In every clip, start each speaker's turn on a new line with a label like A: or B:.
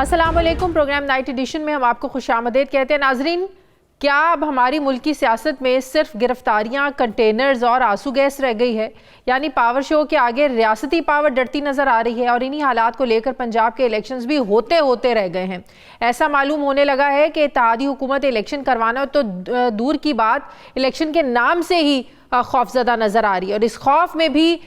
A: अस्सलाम वालेकुम। Programme night addition में हम आपको खुशामदीद कहते हैं। नाजरीन, क्या अब हमारी मुल्क की सियासत में सिर्फ गिरफ्तारियां, कंटेनर्स और आंसू गैस रह गई है? यानी पावर शो के आगे रियासती पावर डरती नजर आ रही है और इन्हीं हालात को लेकर पंजाब के इलेक्शंस भी होते होते रह गए हैं। ऐसा मालूम होने लगा है कि इत्तेहादी हुकूमत इलेक्शन करवाना तो दूर की बात, इलेक्शन के नाम से ही खौफजदा नज़र आ रही है और इस खौफ में भी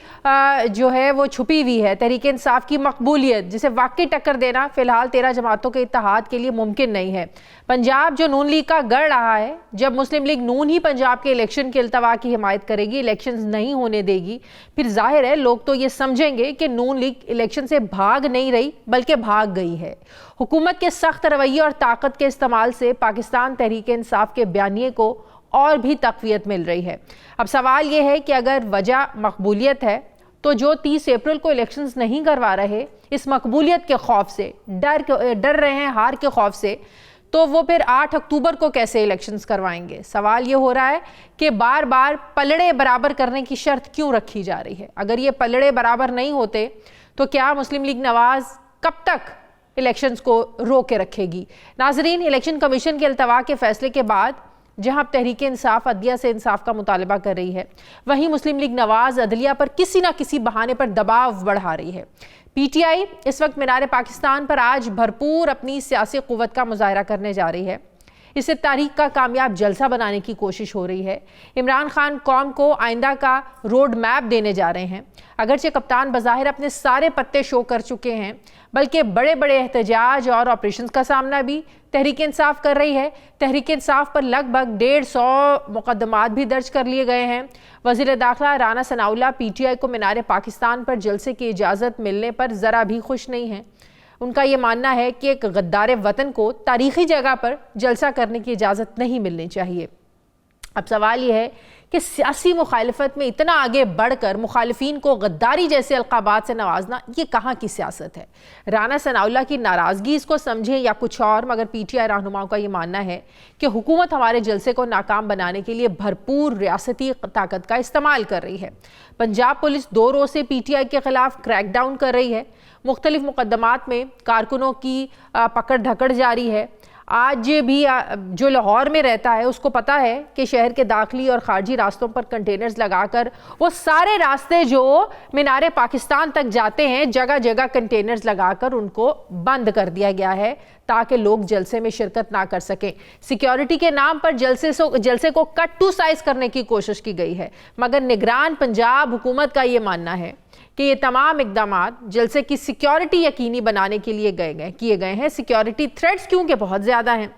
A: जो है वो छुपी हुई है तहरीक इंसाफ की मकबूलियत, जिसे वाकई टक्कर देना फ़िलहाल 13 जमातों के इत्तेहाद के लिए मुमकिन नहीं है। पंजाब जो नून लीग का गढ़ रहा है, जब मुस्लिम लीग नून ही पंजाब के इलेक्शन के अल्तवा की हिमायत करेगी, इलेक्शन नहीं होने देगी, फिर जाहिर है लोग तो ये समझेंगे कि नून लीग इलेक्शन से भाग नहीं रही बल्कि भाग गई है। हुकूमत के सख्त रवैये और ताकत के इस्तेमाल से पाकिस्तान तहरीक इंसाफ के बयानिए को और भी तक़वियत मिल रही है। अब सवाल यह है कि अगर वजह मकबूलियत है तो जो 30 अप्रैल को इलेक्शंस नहीं करवा रहे इस मकबूलियत के खौफ से, डर रहे हैं हार के खौफ से, तो वो फिर 8 अक्टूबर को कैसे इलेक्शंस करवाएंगे? सवाल ये हो रहा है कि बार बार पलड़े बराबर करने की शर्त क्यों रखी जा रही है? अगर ये पलड़े बराबर नहीं होते तो क्या मुस्लिम लीग नवाज कब तक इलेक्शंस को रोक के रखेगी? नाजरीन, इलेक्शन कमीशन के अल्तवा के फैसले के बाद जहां तहरीक इंसाफ अदलिया से इंसाफ का मुतालबा कर रही है, वहीं मुस्लिम लीग नवाज अदलिया पर किसी ना किसी बहाने पर दबाव बढ़ा रही है। पीटीआई इस वक्त मीनार पाकिस्तान पर आज भरपूर अपनी सियासी क़ुव्वत का मुजाहरा करने जा रही है। इसे तारीख का कामयाब जलसा बनाने की कोशिश हो रही है। इमरान खान कौम को आइंदा का रोड मैप देने जा रहे हैं। अगरचे कप्तान बज़ाहिर अपने सारे पत्ते शो कर चुके हैं, बल्कि बड़े बड़े एहतजाज और ऑपरेशंस का सामना भी तहरीक इंसाफ कर रही है। तहरीक इंसाफ पर लगभग 150 मुकदमात भी दर्ज कर लिए गए हैं। वज़ीर दाखिला राना सनाउल्लाह पीटीआई को मीनार पाकिस्तान पर जलसे की इजाज़त मिलने पर ज़रा भी खुश नहीं है। उनका ये मानना है कि एक गद्दार वतन को तारीखी जगह पर जलसा करने की इजाज़त नहीं मिलनी चाहिए। अब सवाल ये है कि सियासी मुखालफत में इतना आगे बढ़कर मुखालिफिन को गद्दारी जैसे अलकाबात से नवाजना, ये कहाँ की सियासत है? राना सनाउल्लाह की नाराज़गी इसको समझें या कुछ और, मगर पीटीआई रहनुमाओं का ये मानना है कि हुकूमत हमारे जलसे को नाकाम बनाने के लिए भरपूर रियासती ताकत का इस्तेमाल कर रही है। पंजाब पुलिस 2 रोज़ से पीटीआई के खिलाफ क्रैकडाउन कर रही है। मुख्तलिफ मुकदमात में कारकुनों की पकड़ धकड़ जारी है। आज भी जो लाहौर में रहता है उसको पता है कि शहर के दाखिली और खारजी रास्तों पर कंटेनर्स लगाकर वो सारे रास्ते जो मीनार पाकिस्तान तक जाते हैं, जगह जगह कंटेनर्स लगाकर उनको बंद कर दिया गया है ताकि लोग जलसे में शिरकत ना कर सकें। सिक्योरिटी के नाम पर जलसे को कट टू साइज करने की कोशिश की गई है, मगर निगरान पंजाब हुकूमत का ये मानना है कि ये तमाम इक़दामात जलसे की सिक्योरिटी यकीनी बनाने के लिए किए गए हैं। सिक्योरिटी थ्रेट्स क्योंकि बहुत ज़्यादा हैं।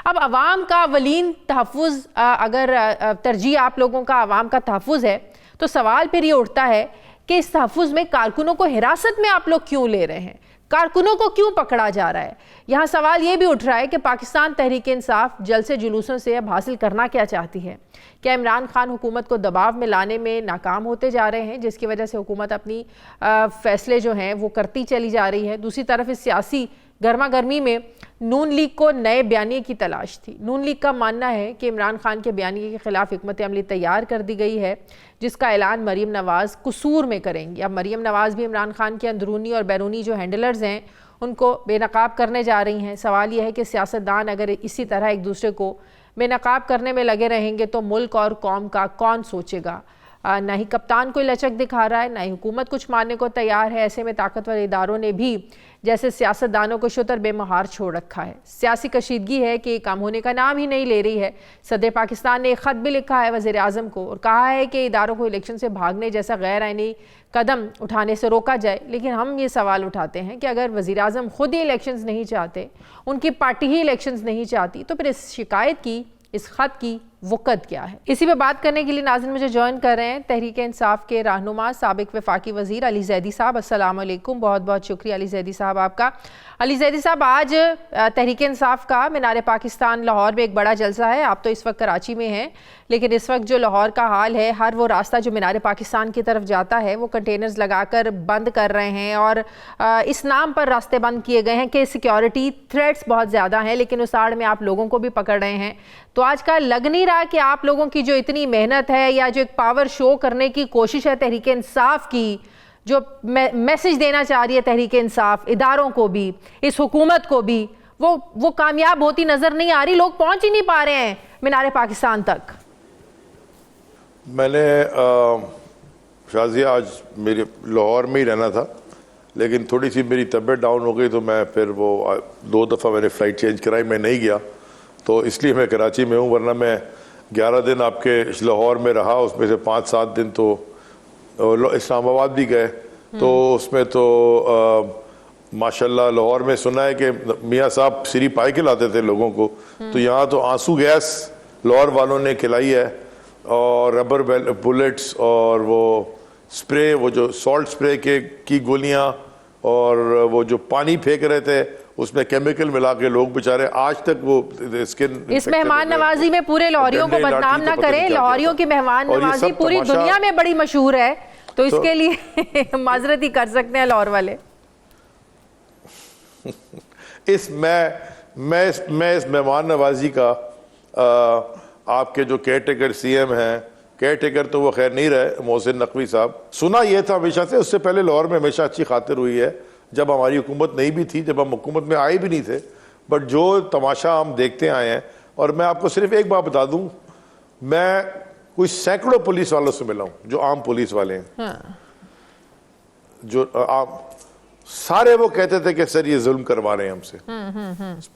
A: अब आवाम का अवलीन तहफ़्फ़ुज़, अगर तरजीह आप लोगों का आवाम का तहफ़्फ़ुज़ है, तो सवाल फिर ये उठता है कि इस तहफ़्फ़ुज़ में कारकुनों को हिरासत में आप लोग क्यों ले रहे हैं? कारकुनों को क्यों पकड़ा जा रहा है? यहाँ सवाल ये भी उठ रहा है कि पाकिस्तान तहरीक इंसाफ जलसे जुलूसों से अब हासिल करना क्या चाहती है? क्या इमरान खान हुकूमत को दबाव में लाने में नाकाम होते जा रहे हैं, जिसकी वजह से हुकूमत अपनी फ़ैसले जो हैं वो करती चली जा रही है? दूसरी तरफ इस सियासी गर्मा गर्मी में नून लीग को नए बयानिए की तलाश थी। नून लीग का मानना है कि इमरान खान के बयानिए के खिलाफ हिकमत अमली तैयार कर दी गई है, जिसका ऐलान मरीम नवाज़ कसूर में करेंगी। अब मरीम नवाज़ भी इमरान खान के अंदरूनी और बैरूनी जो हैंडलर्स हैं उनको बेनकाब करने जा रही हैं। सवाल यह है कि सियासतदान अगर इसी तरह एक दूसरे को बेनकाब करने में लगे रहेंगे तो मुल्क और कौम का कौन सोचेगा? ना ही कप्तान कोई लचक दिखा रहा है, ना ही हुकूमत कुछ मानने को तैयार है। ऐसे में ताकतवर इदारों ने भी जैसे सियासतदानों को शुतर बेमहार छोड़ रखा है। सियासी कशीदगी है कि कम होने का नाम ही नहीं ले रही है। सदर पाकिस्तान ने एक ख़त भी लिखा है वज़ीर आज़म को और कहा है कि इदारों को इलेक्शन से भागने जैसा गैर आईनी कदम उठाने से रोका जाए। लेकिन हम ये सवाल उठाते हैं कि अगर वज़ीर आज़म खुद ही इलेक्शंस नहीं चाहते, उनकी पार्टी ही इलेक्शंस नहीं चाहती, तो फिर इस शिकायत की, इस ख़त की वक़्त क्या है? इसी पे बात करने के लिए नाज़रीन मुझे ज्वाइन कर रहे हैं तहरीक इंसाफ के रहनुमा साबिक वफाकी वज़ीर अली ज़ैदी साहब। अस्सलाम वालेकुम, बहुत बहुत शुक्रिया अली ज़ैदी साहब आपका। अली ज़ैदी साहब, आज तहरीक इंसाफ का मीनार पाकिस्तान लाहौर में एक बड़ा जलसा है। आप तो इस वक्त कराची में हैं, लेकिन इस वक्त जो लाहौर का हाल है, हर वो रास्ता जो मीनार पाकिस्तान की तरफ जाता है वो कंटेनर्स लगाकर बंद कर रहे हैं और इस नाम पर रास्ते बंद किए गए हैं कि सिक्योरिटी थ्रेट्स बहुत ज़्यादा हैं, लेकिन उस आड़ में आप लोगों को भी पकड़ रहे हैं। तो आज का लग नहीं रहा कि आप लोगों की जो इतनी मेहनत है या जो एक पावर शो करने की कोशिश है तहरीक इंसाफ की, जो मैसेज देना चाह रही है तहरीक इंसाफ इदारों को भी, इस हुकूमत को भी, वो कामयाब होती नजर नहीं आ रही। लोग पहुंच ही नहीं पा रहे हैं मीनार पाकिस्तान तक।
B: मैंने शाजिया आज मेरे लाहौर में ही रहना था, लेकिन थोड़ी सी मेरी तबीयत डाउन हो गई तो मैं फिर वो 2 दफ़ा मैंने फ़्लाइट चेंज कराई, मैं नहीं गया, तो इसलिए मैं कराची में हूँ। वरना मैं 11 दिन आपके लाहौर में रहा, उसमें से 5-7 दिन तो इस्लामाबाद भी गए। तो उसमें तो माशाल्लाह लाहौर में सुना है कि मियाँ साहब सिरी पाई खिलाते थे लोगों को, तो यहाँ तो आंसू गैस लाहौर वालों ने खिलाई है, और रबर बुलेट्स और वो स्प्रे, वो जो सॉल्ट स्प्रे की गोलियां, और वो जो पानी फेंक रहे थे उसमें केमिकल मिला के लोग बेचारे आज तक वो स्किन।
A: इस मेहमान नवाजी में पूरे लाहौरियों को बदनाम ना करें। लाहौरियों की मेहमान नवाजी पूरी दुनिया में बड़ी मशहूर है, तो इसके लिए माजरत ही कर सकते हैं लाहौर वाले। मैं इस मेहमान नवाजी का आपके जो केयर टेकर सीएम हैं, केयर टेकर तो वो खैर नहीं रहे, मोहसिन नकवी साहब, सुना ये था हमेशा से, उससे पहले लाहौर में हमेशा अच्छी खातिर हुई है, जब हमारी हुकूमत नहीं भी थी, जब हम हुकूमत में आए भी नहीं थे, बट जो तमाशा हम देखते आए हैं। और मैं आपको सिर्फ एक बात बता दूं, मैं कुछ सैकड़ों पुलिस वालों से मिला हूं जो आम पुलिस वाले हैं। हाँ। जो आम सारे वो कहते थे कि सर ये जुल्म करवा रहे हैं हमसे।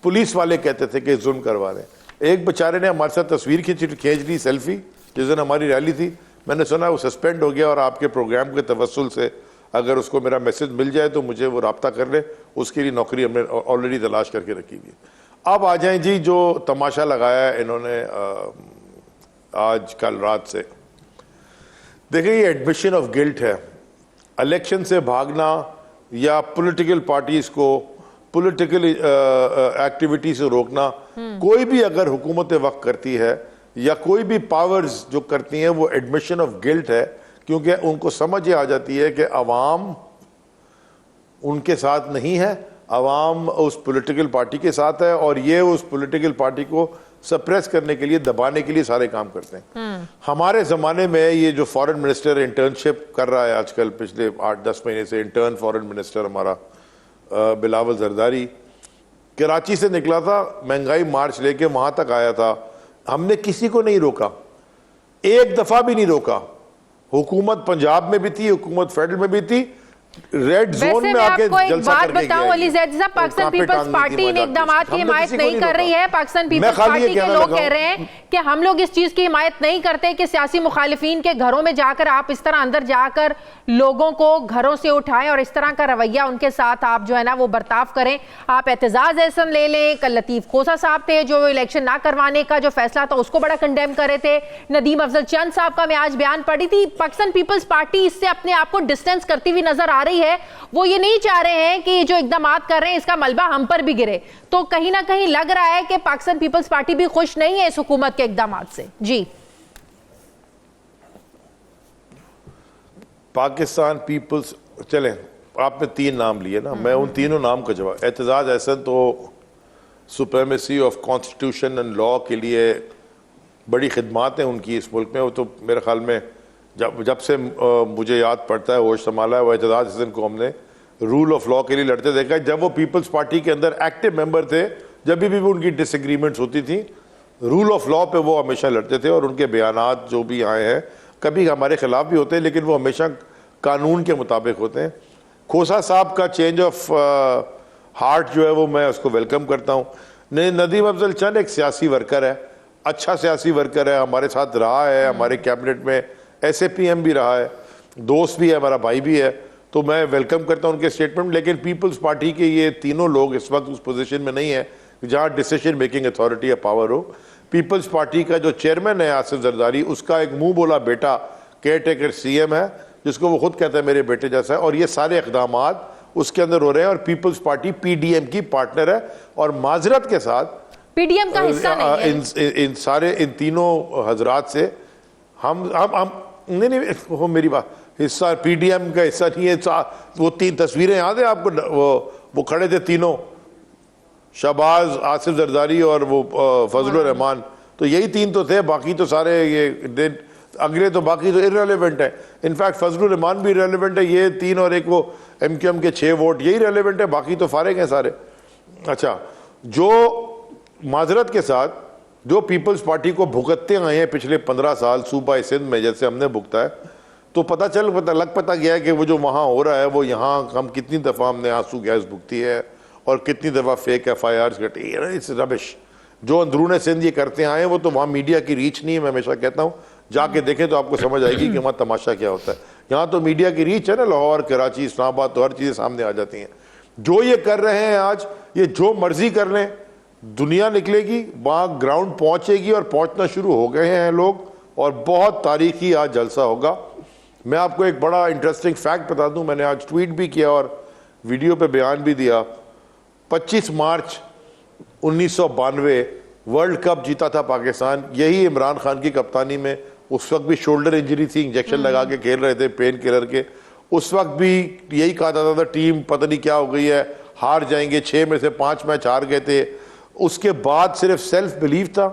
A: पुलिस वाले कहते थे कि जुल्म करवा रहे हैं। एक बेचारे ने हमारे साथ तस्वीर खींच ली, सेल्फी, जिस दिन हमारी रैली थी। मैंने सुना वो सस्पेंड हो गया, और आपके प्रोग्राम के तवस्सुल से अगर उसको मेरा मैसेज मिल जाए तो मुझे वो राब्ता कर ले, उसके लिए नौकरी हमने ऑलरेडी तलाश करके रखी हुई। अब आ जाएं जी, जो तमाशा लगाया है इन्होंने आज कल रात से, देखिए ये एडमिशन ऑफ गिल्ट है। इलेक्शन से भागना या पॉलिटिकल पार्टीज को पॉलिटिकल एक्टिविटी से रोकना, कोई भी अगर हुकूमत वक्त करती है या कोई भी पावर्स जो करती हैं, वो एडमिशन ऑफ गिल्ट है, क्योंकि उनको समझ आ जाती है कि अवाम उनके साथ नहीं है, अवाम उस पॉलिटिकल पार्टी के साथ है, और ये उस पॉलिटिकल पार्टी को सप्रेस करने के लिए, दबाने के लिए सारे काम करते हैं। हमारे ज़माने में ये जो फॉरेन मिनिस्टर इंटर्नशिप कर रहा है आजकल, पिछले 8-10 महीने से इंटर्न फॉरेन मिनिस्टर हमारा बिलावल जरदारी, कराची से निकला था, महंगाई मार्च लेके वहां तक आया था। हमने किसी को नहीं रोका, एक दफा भी नहीं रोका। हुकूमत पंजाब में भी थी, हुकूमत फेडरल में भी थी, रेड जोन में आके जलसा करके बताऊं अली ज़ैद साहब, पाकिस्तान पीपल्स पार्टी इन इक़दामात की हिमायत नहीं कर रही है। पाकिस्तान पीपल्स पार्टी के लोग कह रहे हैं कि हम लोग इस चीज की हिमायत नहीं करते कि सियासी मुखालिफिन के घरों में जाकर आप इस तरह अंदर जाकर लोगों को घरों से उठाएं और इस तरह का रवैया उनके साथ आप जो है ना वो बर्ताव करें। आप एहतजाज एहसन ले लें, कल लतीफ खोसा साहब थे जो इलेक्शन ना करवाने का जो फैसला था उसको बड़ा कंडेम कर रहे थे। नदीम अफजल चंद साहब का मैं आज बयान पढ़ी थी। पाकिस्तान पीपल्स पार्टी इससे अपने आप को डिस्टेंस करती हुई नजर आ रही है। वो ये नहीं चाह रहे हैं कि जो इक़दामात कर रहे हैं इसका मलबा हम पर भी गिरे। तो कहीं ना कहीं लग रहा है कि पाकिस्तान पीपल्स पार्टी भी खुश नहीं है इस हुकूमत के इक़दामात से। जी,
B: पाकिस्तान पीपल्स, चलें आपने 3 नाम लिए ना, मैं उन तीनों नाम का जवाब, एहतजाज एहसन तो supremacy of constitution and law के लिए बड़ी खिदमात हैं उनकी इस मुल्क में। वो तो मेरे ख्याल में जब से मुझे याद पड़ता है होश संभाला है, वो एहतजाज एहसन को हमने रूल ऑफ लॉ के लिए लड़ते देखा है। जब वो पीपल्स पार्टी के अंदर एक्टिव मेंबर थे, जब भी उनकी डिसएग्रीमेंट्स होती थी, रूल ऑफ लॉ पे वो हमेशा लड़ते थे, और उनके बयानात जो भी आए हैं कभी हमारे खिलाफ भी होते हैं, लेकिन वो हमेशा कानून के मुताबिक होते हैं। खोसा साहब का चेंज ऑफ हार्ट जो है वो मैं उसको वेलकम करता हूँ। नदीम अफजल चंद एक सियासी वर्कर है, अच्छा सियासी वर्कर है, हमारे साथ रहा है, हमारे कैबिनेट में SAPM भी रहा है, दोस्त भी है, हमारा भाई भी है, तो मैं वेलकम करता हूँ उनके स्टेटमेंट। लेकिन पीपल्स पार्टी के ये तीनों लोग इस वक्त उस पोजीशन में नहीं है जहाँ डिसीजन मेकिंग अथॉरिटी या पावर हो। पीपल्स पार्टी का जो चेयरमैन है आसिफ जरदारी, उसका एक मुंह बोला बेटा केयर टेकर CM है, जिसको वो खुद कहता है मेरे बेटे जैसा है, और ये सारे इक़दामात उसके अंदर हो रहे हैं। और पीपल्स पार्टी PDM की पार्टनर है, और माजरत के साथ
A: PDM का हिस्सा नहीं है।
B: इन तीनों हजरात से हम नहीं वो मेरी बात, हिस्सा PDM का हिस्सा नहीं है। वो 3 तस्वीरें याद है आपको, वो खड़े थे तीनों, शहबाज, आसिफ जरदारी और वो फजलुर रहमान, तो यही 3 तो थे, बाकी तो सारे ये अगले तो बाकी तो इररेलेवेंट है। इनफैक्ट फजलुर रहमान भी इररेलेवेंट है, ये 3 और एक वो MQM के 6 वोट यही रेलेवेंट है, बाकी तो फारिग हैं सारे। अच्छा, जो माजरत के साथ जो पीपल्स पार्टी को भुगतते आए हैं पिछले 15 साल सूबा सिंध में, जैसे हमने भुगता है, तो पता गया है कि वो जो वहाँ हो रहा है वो यहाँ हम कितनी दफ़ा हमने आंसू गैस भुगती है और कितनी दफ़ा फेक FIRs कटी है। It's rubbish. जो अंदरून सिंध ये करते आए हैं वो तो वहाँ मीडिया की रीच नहीं है। मैं हमेशा कहता हूँ जाके देखें तो आपको समझ आएगी कि वहाँ तमाशा क्या होता है। यहाँ तो मीडिया की रीच है ना, लाहौर, कराची, इस्लामाबाद, तो हर चीज़ें सामने आ जाती हैं। जो ये कर रहे हैं आज, ये जो मर्जी कर लें, दुनिया निकलेगी, वहाँ ग्राउंड पहुँचेगी और पहुँचना शुरू हो गए हैं लोग, और बहुत तारीखी आज जलसा होगा। मैं आपको एक बड़ा इंटरेस्टिंग फैक्ट बता दूं, मैंने आज ट्वीट भी किया और वीडियो पे बयान भी दिया। 25 मार्च 1992 वर्ल्ड कप जीता था पाकिस्तान, यही इमरान खान की कप्तानी में। उस वक्त भी शोल्डर इंजरी थी, इंजेक्शन लगा के खेल रहे थे पेन किलर के। उस वक्त भी यही कहा जाता था टीम पता नहीं क्या हो गई है, हार जाएंगे, 6 में से 5 मैच हार गए थे। उसके बाद सिर्फ सेल्फ बिलीव था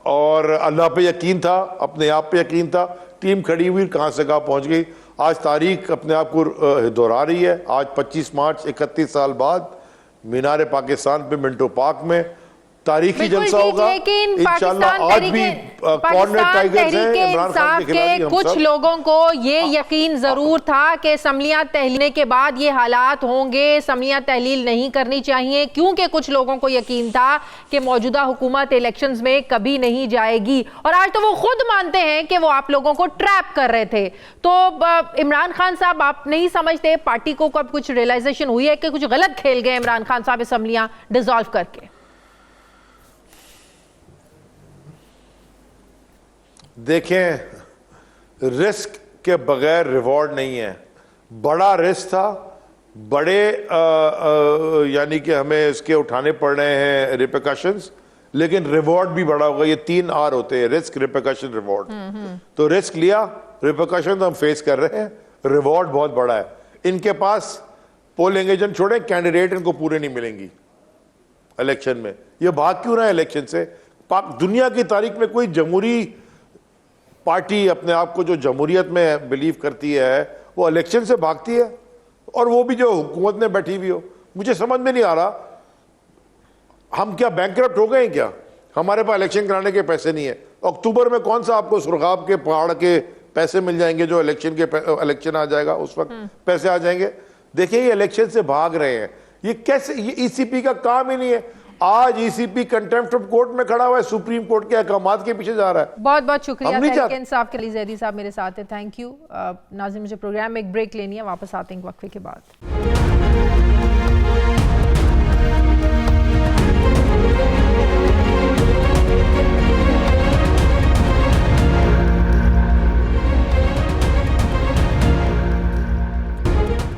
B: और अल्लाह पे यकीन था, अपने आप पे यकीन था। टीम खड़ी हुई कहाँ से कहाँ पहुँच गई। आज तारीख अपने आप को दोहरा रही है। आज 25 मार्च 31 साल बाद मीनार पाकिस्तान पे मिंटो पार्क में तारीखी जलसा होगा इंशाल्लाह। आज भी कॉर्नर टाइगर्स हैं इमरान खान के खिलाड़ी।
A: कुछ लोगों को ये यकीन जरूर था कि असम्बलियां तहलील के बाद ये हालात होंगे, असम्बलियां तहलील नहीं करनी चाहिए, क्योंकि कुछ लोगों को यकीन था कि मौजूदा हुकूमत इलेक्शंस में कभी नहीं जाएगी। और आज तो वो खुद मानते हैं कि वो आप लोगों को ट्रैप कर रहे थे। तो इमरान खान साहब, आप नहीं समझते पार्टी को कब कुछ रियलाइजेशन हुई है कि कुछ गलत खेल गए इमरान खान साहब असम्बलियां डिसॉल्व करके?
B: देखें, रिस्क के बगैर रिवॉर्ड नहीं है। बड़ा रिस्क था, बड़े यानी कि हमें इसके उठाने पड़ रहे हैं रिपरकशंस, लेकिन रिवॉर्ड भी बड़ा होगा। ये 3 R होते हैं, रिस्क, रिपरकशन, रिवॉर्ड। तो रिस्क लिया, रिपरकशन हम फेस कर रहे हैं, रिवॉर्ड बहुत बड़ा है। इनके पास पोलिंग एजेंट छोड़े, कैंडिडेट इनको पूरे नहीं मिलेंगी इलेक्शन में। ये भाग क्यों रहा है इलेक्शन से? दुनिया की तारीख में कोई जमहूरी पार्टी अपने आप को जो जमहूरियत में बिलीव करती है वो इलेक्शन से भागती है, और वो भी जो हुकूमत में बैठी हुई हो। मुझे समझ में नहीं आ रहा, हम क्या बैंकरप्ट हो गए हैं क्या? हमारे पास इलेक्शन कराने के पैसे नहीं है। अक्टूबर में कौन सा आपको सुरगाब के पहाड़ के पैसे मिल जाएंगे? जो इलेक्शन आ जाएगा उस वक्त पैसे आ जाएंगे। देखिए, ये इलेक्शन से भाग रहे हैं। ये कैसे? ये ECP का काम ही नहीं है। आज ECP कंटेम्प्ट ऑफ कोर्ट में खड़ा हुआ है, सुप्रीम कोर्ट के अहकामात के पीछे जा रहा है।
A: बहुत बहुत शुक्रिया तहरीक इंसाफ के लिए जैदी साहब मेरे साथ हैं, थैंक यू। नाज़रीन, मुझे प्रोग्राम में एक ब्रेक लेनी है, वापस आते हैं वक्फे के बाद।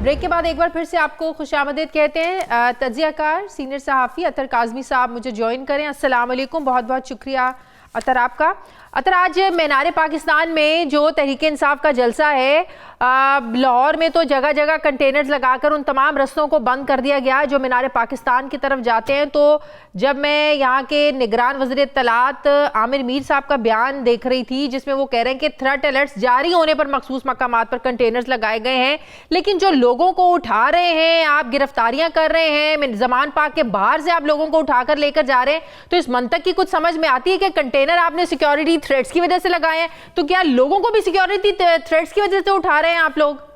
A: ब्रेक के बाद एक बार फिर से आपको खुशामदीद कहते हैं। तज्जियाकार सीनियर सहाफ़ी अतर काज़मी साहब मुझे ज्वाइन करें। अस्सलाम वालेकुम, बहुत बहुत शुक्रिया अतर आपका। अतर, आज मीनार पाकिस्तान में जो तहरीक इंसाफ का जलसा है, लाहौर में तो जगह जगह कंटेनर्स लगाकर उन तमाम रस्तों को बंद कर दिया गया जो मीनार पाकिस्तान की तरफ जाते हैं। तो जब मैं यहाँ के निगरान वज़ीर इत्तलात आमिर मीर साहब का बयान देख रही थी, जिसमें वो कह रहे हैं कि थ्रेट अलर्ट्स जारी होने पर मखसूस मकामात पर कंटेनर्स लगाए गए हैं, लेकिन जो लोगों को उठा रहे हैं, आप गिरफ्तारियां कर रहे हैं, ज़मान पाक के बाहर से आप लोगों को उठाकर लेकर जा रहे हैं, तो इस मंतक की कुछ समझ में आती है कि कंटेनर आपने सिक्योरिटी थ्रेट्स की वजह से लगाए हैं, तो क्या लोगों को भी सिक्योरिटी थ्रेट्स की वजह से उठा रहे हैं आप लोग?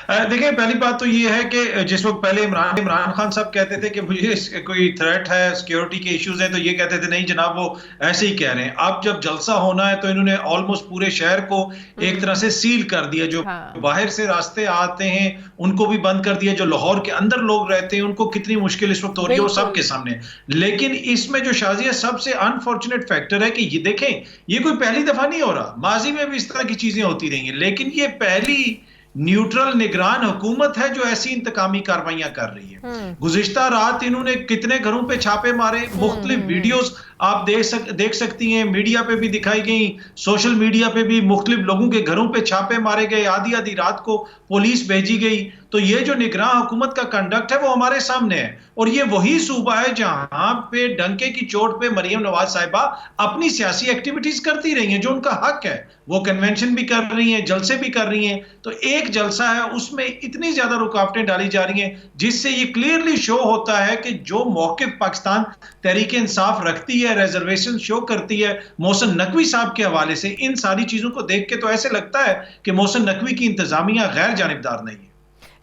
C: देखिए, पहली बात तो ये है कि जिस वक्त पहले इमरान खान साहब कहते थे कि मुझे कोई थ्रेट है, सिक्योरिटी के इश्यूज हैं, तो ये कहते थे नहीं जनाब वो ऐसे ही कह रहे हैं। अब जब जलसा होना है तो इन्होंने ऑलमोस्ट पूरे शहर को एक तरह से सील कर दिया। जो बाहर से रास्ते आते हैं उनको भी बंद कर दिया। जो लाहौर के अंदर लोग रहते हैं उनको कितनी मुश्किल इस वक्त हो रही है वो सबके सामने। लेकिन इसमें जो शाजिया सबसे अनफॉर्चुनेट फैक्टर है कि ये देखें, ये कोई पहली दफा नहीं हो रहा, माजी में भी इस तरह की चीजें होती रही हैं, लेकिन ये पहली न्यूट्रल निगरान हुकूमत है जो ऐसी इंतकामी कार्रवाइयां कर रही है। गुज़िश्ता रात इन्होंने कितने घरों पे छापे मारे, मुख्तलिफ वीडियोस आप देख सकती हैं, मीडिया पे भी दिखाई गई, सोशल मीडिया पे भी मुख्तलिफ लोगों के घरों पे छापे मारे गए, आधी आधी रात को पुलिस भेजी गई। तो ये जो निगरान हुकूमत का कंडक्ट है वो हमारे सामने है, और ये वही सूबा है जहां पे डंके की चोट पे मरियम नवाज साहिबा अपनी सियासी एक्टिविटीज करती रही हैं, जो उनका हक है। वो कन्वेंशन भी कर रही हैं, जलसे भी कर रही हैं। तो एक जलसा है, उसमें इतनी ज्यादा रुकावटें डाली जा रही हैं, जिससे ये क्लियरली शो होता है कि जो मौक़िफ़ पाकिस्तान तहरीक इंसाफ रखती है, रिजर्वेशन शो करती है मोहसिन नकवी साहब के हवाले से, इन सारी चीजों को देख के तो ऐसे लगता है कि मोहसिन नकवी की इंतजामिया गैर जानिबदार नहीं है।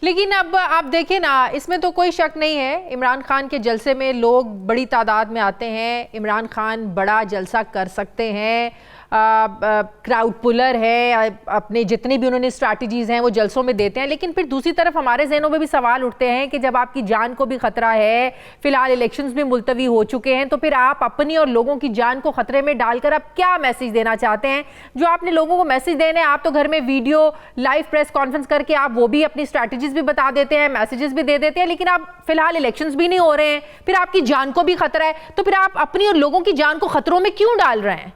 A: लेकिन अब आप देखें ना, इसमें तो कोई शक नहीं है, इमरान खान के जलसे में लोग बड़ी तादाद में आते हैं, इमरान खान बड़ा जलसा कर सकते हैं, क्राउड पुलर है, अपने जितनी भी उन्होंने स्ट्रैटेजीज़ हैं वो जलसों में देते हैं। लेकिन फिर दूसरी तरफ हमारे जहनों में भी सवाल उठते हैं कि जब आपकी जान को भी ख़तरा है, फ़िलहाल इलेक्शंस भी मुलतवी हो चुके हैं, तो फिर आप अपनी और लोगों की जान को ख़तरे में डालकर आप क्या मैसेज देना चाहते हैं? जो आपने लोगों को मैसेज देने हैं, आप तो घर में वीडियो लाइव प्रेस कॉन्फ्रेंस करके आप वो भी अपनी स्ट्रैटेजीज भी बता देते हैं, मैसेजेस भी दे देते हैं, लेकिन आप फिलहाल इलेक्शंस भी नहीं हो रहे हैं, फिर आपकी जान को भी खतरा है, तो फिर आप अपनी और लोगों की जान को खतरों में क्यों डाल रहे हैं?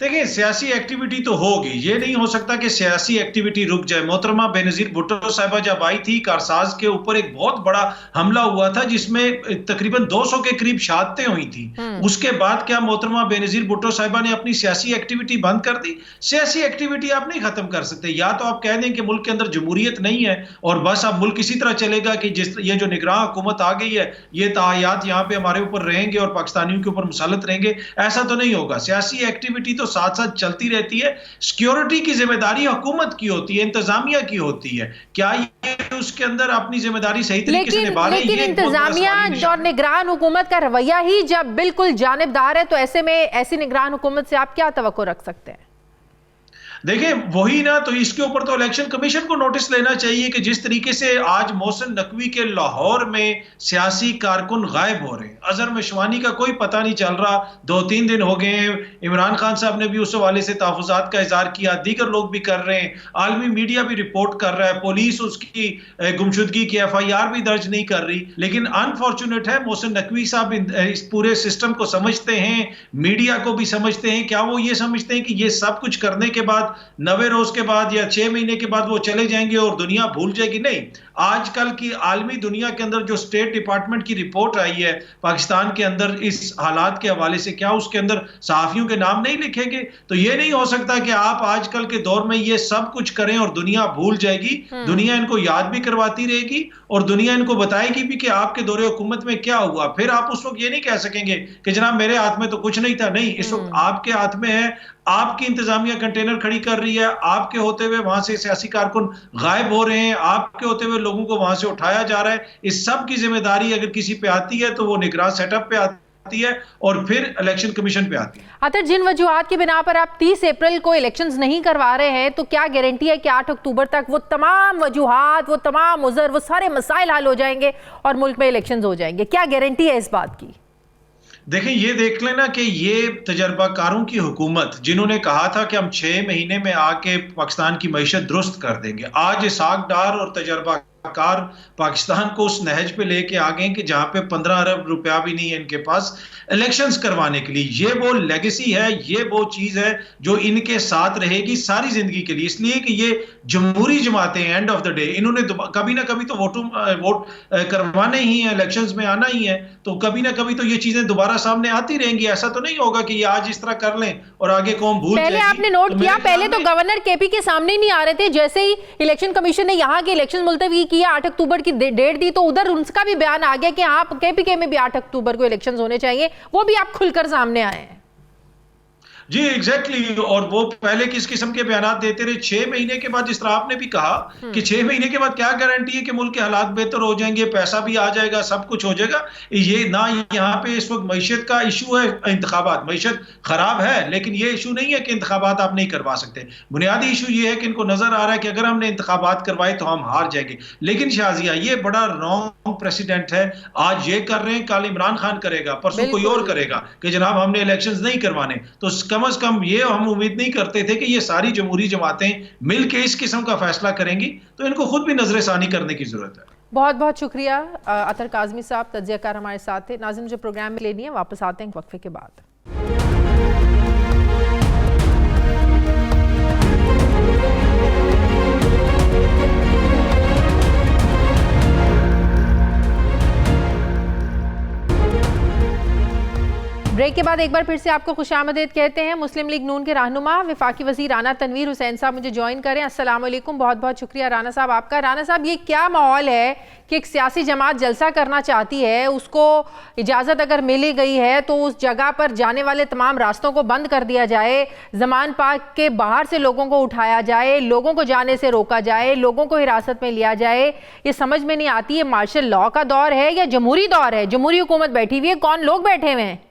C: देखिए, सियासी एक्टिविटी तो होगी, ये नहीं हो सकता कि सियासी एक्टिविटी रुक जाए। मोहतरमा बेनज़ीर भुट्टो साहिबा जब आई थी, कारसाज के ऊपर एक बहुत बड़ा हमला हुआ था जिसमें तकरीबन 200 के करीब शहादतें हुई थी। उसके बाद क्या मोहतरमा बेनज़ीर भुट्टो साहिबा ने अपनी सियासी एक्टिविटी बंद कर दी? सियासी एक्टिविटी आप नहीं खत्म कर सकते। या तो आप कह दें कि मुल्क के अंदर जमहूरियत नहीं है और बस अब मुल्क इसी तरह चलेगा कि जिस ये जो निगरान हुकूमत आ गई है, ये तायात यहाँ पे हमारे ऊपर रहेंगे और पाकिस्तानियों के ऊपर मुसल्लत रहेंगे। ऐसा तो नहीं होगा। सियासी एक्टिविटी तो साथ साथ चलती रहती है। सिक्योरिटी की जिम्मेदारी हुकूमत की होती है, इंतजामिया की होती है। क्या ये उसके अंदर अपनी जिम्मेदारी सही तरीके से निभा रहे हैं?
A: लेकिन इंतजामिया और निगरान हुकूमत का रवैया ही जब बिल्कुल जानिबदार है, तो ऐसे में ऐसी निगरान हुकूमत से आप क्या तवक्को रख सकते हैं?
C: देखिए, वही ना, तो इसके ऊपर तो इलेक्शन कमीशन को नोटिस लेना चाहिए कि जिस तरीके से आज मोहसिन नकवी के लाहौर में सियासी कारकुन गायब हो रहे हैं, अजहर मशवानी का कोई पता नहीं चल रहा, 2-3 दिन हो गए हैं। इमरान खान साहब ने भी उस हवाले से तहफ़्फ़ुज़ात का इज़हार किया, दीगर लोग भी कर रहे हैं, आलमी मीडिया भी रिपोर्ट कर रहा है, पुलिस उसकी गुमशुदगी की FIR भी दर्ज नहीं कर रही। लेकिन अनफॉर्चुनेट है, मोहसिन नकवी साहब इस पूरे सिस्टम को समझते हैं, मीडिया को भी समझते हैं। क्या वो ये समझते हैं कि ये सब कुछ करने के बाद 90 रोज के बाद या 6 महीने के बाद वो चले जाएंगे और दुनिया भूल जाएगी? नहीं। आजकल की आलमी दुनिया के अंदर जो स्टेट डिपार्टमेंट की रिपोर्ट आई है पाकिस्तान के अंदर इस हालात के हवाले से, क्या उसके अंदर सहाफियों के नाम नहीं लिखेंगे? तो ये नहीं हो सकता कि आप आजकल के दौर में ये सब कुछ करें और दुनिया भूल जाएगी। दुनिया इनको याद भी करवाती रहेगी और दुनिया इनको बताएगी भी कि आपके दौरे हुकूमत में क्या हुआ। फिर आप उस वक्त ये नहीं कह सकेंगे कि जनाब मेरे हाथ में तो कुछ नहीं था। नहीं, इस वक्त आपके हाथ में है, आपकी इंतजामिया कंटेनर खड़ी कर रही है, आपके होते हुए वहां से सियासी कारकुन गायब हो रहे हैं, आपके होते हुए लोगों को वहां से उठाया जा रहा है। इस सब की जिम्मेदारी अगर किसी पे आती है तो वो निगरान सेटअप पे आती है और फिर इलेक्शन कमीशन पे आती है।
A: अतर जिन वजूहात की बिना पर आप 30 अप्रैल को इलेक्शंस नहीं करवा रहे हैं, तो क्या गारंटी है कि 8 अक्टूबर तक वो तमाम वजूहात, वो तमाम उज़र, वो सारे मसाइल हल हो जाएंगे और मुल्क में इलेक्शंस हो जाएंगे? क्या गारंटी है इस बात की?
C: देखिए, ये देख लेना कि ये तजर्बाकारों की हुकूमत जिन्होंने कहा था कि हम 6 महीने में आके पाकिस्तान की मईशत दुरुस्त कर देंगे, आज इसाक डार और तजर्बाकार पाकिस्तान को उस नहज पे लेके आ गए कि जहां पे 15 अरब रुपया भी नहीं है इनके पास इलेक्शंस करवाने के लिए। ये वो लेगेसी है, ये वो चीज है जो इनके साथ रहेगी सारी जिंदगी के लिए। इसलिए कि ये जमहूरी जमातें एंड ऑफ द डे इन्होंने कभी ना कभी तो वोट करवाने ही है, इलेक्शंस में आना ही है, तो कभी ना कभी तो ये चीजें दोबारा सामने आती रहेंगी। ऐसा तो नहीं होगा कि ये आज इस तरह कर लें और आगे कौन भूल जाएगी।
A: पहले आपने नोट किया, पहले तो गवर्नर KP के सामने नहीं आ रहे थे, जैसे ही इलेक्शन कमीशन ने यहाँ के इलेक्शन मुलतवी किया, 8 अक्टूबर की डेट दी, तो उधर उनका भी बयान आ गया कि हाँ KPK में भी 8 अक्टूबर को इलेक्शंस होने चाहिए, वो भी आप खुलकर सामने आए हैं।
C: जी एग्जैक्टली। और वो पहले किस किस्म के बयान देते रहे। 6 महीने के बाद, जिस तरह आपने भी कहा कि 6 महीने के बाद क्या गारंटी है कि मुल्क के हालात बेहतर हो जाएंगे, पैसा भी आ जाएगा, सब कुछ हो जाएगा? ये ना, यहाँ पे इस वक्त मईशत का इशू है, इंतखाबात, मईशत खराब है, लेकिन ये इशू नहीं है कि इंतखाबात आप नहीं करवा सकते। बुनियादी इशू ये है कि इनको नजर आ रहा है कि अगर हमने इंतखाबात करवाए तो हम हार जाएंगे। लेकिन शाजिया, ये बड़ा रॉन्ग प्रेसिडेंट है। आज ये कर रहे हैं, कल इमरान खान करेगा, परसों कोई और करेगा कि जनाब हमने इलेक्शंस नहीं करवाने। तो कम अज कम ये हम उम्मीद नहीं करते थे कि ये सारी जमहूरी जमातें मिलकर इस किस्म का फैसला करेंगी, तो इनको खुद भी नजरसानी करने की जरूरत है।
A: बहुत बहुत शुक्रिया अतर काज़मी साहब, तज्ज़ियाकार हमारे साथ थे। नाज़रीन, मुझे प्रोग्राम में लेनी है, वापस आते हैं वक्फे के बाद। ब्रेक के बाद एक बार फिर से आपको खुशामदीद कहते हैं। मुस्लिम लीग नून के रहनुमा वफाकी वज़ीर राना तनवीर हुसैन साहब मुझे ज्वाइन करें। अस्सलाम वालेकुम, बहुत बहुत शुक्रिया राना साहब आपका। राना साहब, ये क्या माहौल है कि एक सियासी जमात जलसा करना चाहती है, उसको इजाज़त अगर मिली गई है तो उस जगह पर जाने वाले तमाम रास्तों को बंद कर दिया जाए, ज़मान पार्क के बाहर से लोगों को उठाया जाए, लोगों को जाने से रोका जाए, लोगों को हिरासत में लिया जाए। ये समझ में नहीं आती, ये मार्शल लॉ का दौर है या जमहूरी दौर है? जमहूरी हुकूमत बैठी हुई है, कौन लोग बैठे हुए हैं?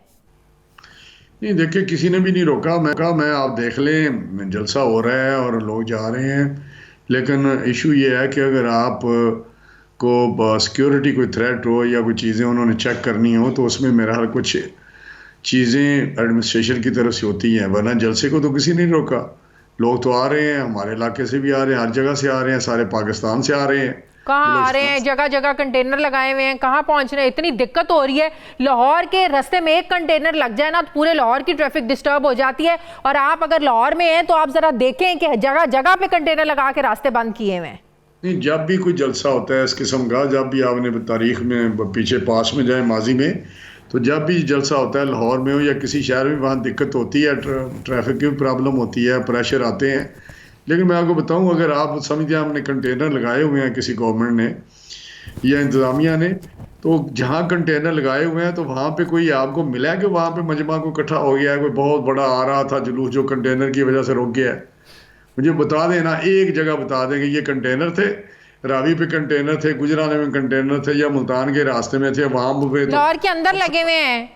D: नहीं, देखिए, किसी ने भी नहीं रोका। मैं आप देख लें, जलसा हो रहा है और लोग जा रहे हैं, लेकिन इशू ये है कि अगर आप को सिक्योरिटी कोई थ्रेट हो या कोई चीज़ें उन्होंने चेक करनी हो तो उसमें मेरा हाल कुछ चीज़ें एडमिनिस्ट्रेशन की तरफ से होती हैं, वरना जलसे को तो किसी ने नहीं रोका। लोग तो आ रहे हैं, हमारे इलाके से भी आ रहे हैं, हर जगह से आ रहे हैं, सारे पाकिस्तान से आ रहे हैं।
A: कहाँ आ रहे हैं? जगह जगह कंटेनर लगाए हुए हैं, कहाँ पहुंच रहे हैं? इतनी दिक्कत हो रही है, लाहौर के रास्ते में एक कंटेनर लग जाए ना तो पूरे लाहौर की ट्रैफिक डिस्टर्ब हो जाती है। और आप अगर लाहौर में हैं तो आप जरा देखें कि जगह जगह पे कंटेनर लगा के रास्ते बंद किए हुए हैं।
D: नहीं, जब भी कोई जलसा होता है इस किस्म का, जब भी आपने तारीख में पीछे पास में जाए माजी में, तो जब भी जलसा होता है लाहौर में हो या किसी शहर में, वहाँ दिक्कत होती है, ट्रैफिक की प्रॉब्लम होती है, प्रेशर आते हैं। लेकिन मैं आपको बताऊं, अगर आप समझते हैं हमने कंटेनर लगाए हुए हैं किसी गवर्नमेंट ने या इंतज़ामिया ने, तो जहाँ कंटेनर लगाए हुए हैं तो वहाँ पे कोई आपको मिला है कि वहाँ पे मजमा को इकट्ठा हो गया है, कोई बहुत बड़ा आ रहा था जुलूस जो कंटेनर की वजह से रुक गया है? मुझे बता दें ना, एक जगह बता दें कि ये कंटेनर थे, रावी पे कंटेनर थे, गुजराने में कंटेनर थे, या मुल्तान के रास्ते में थे, वहाँ पे
A: लाहौर के अंदर लगे हुए हैं।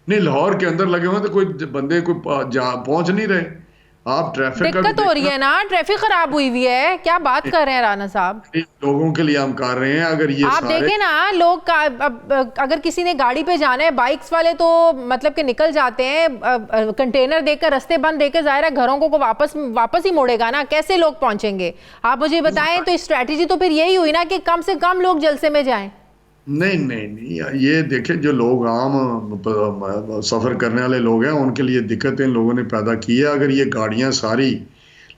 D: नहीं, लाहौर के अंदर लगे हुए तो कोई बंदे कोई पहुंच नहीं रहे। आप ट्रैफिक
A: दिक्कत हो रही है ना, ट्रैफिक खराब हुई हुई है, क्या बात कर रहे हैं राना साहब?
D: लोगों के लिए हम कर रहे हैं। अगर ये
A: आप देखें ना, लोग अगर किसी ने गाड़ी पे जाना है, बाइक्स वाले तो मतलब कि निकल जाते हैं, कंटेनर देकर, रास्ते बंद देकर, जाहिर है घरों को वापस ही मोड़ेगा ना, कैसे लोग पहुंचेंगे? आप मुझे बताएं। तो स्ट्रैटेजी तो फिर यही हुई ना कि कम से कम लोग जलसे में जाएं।
D: नहीं, ये देखें, जो लोग आम सफ़र करने वाले लोग हैं उनके लिए दिक्कतें लोगों ने पैदा की है। अगर ये गाड़ियां सारी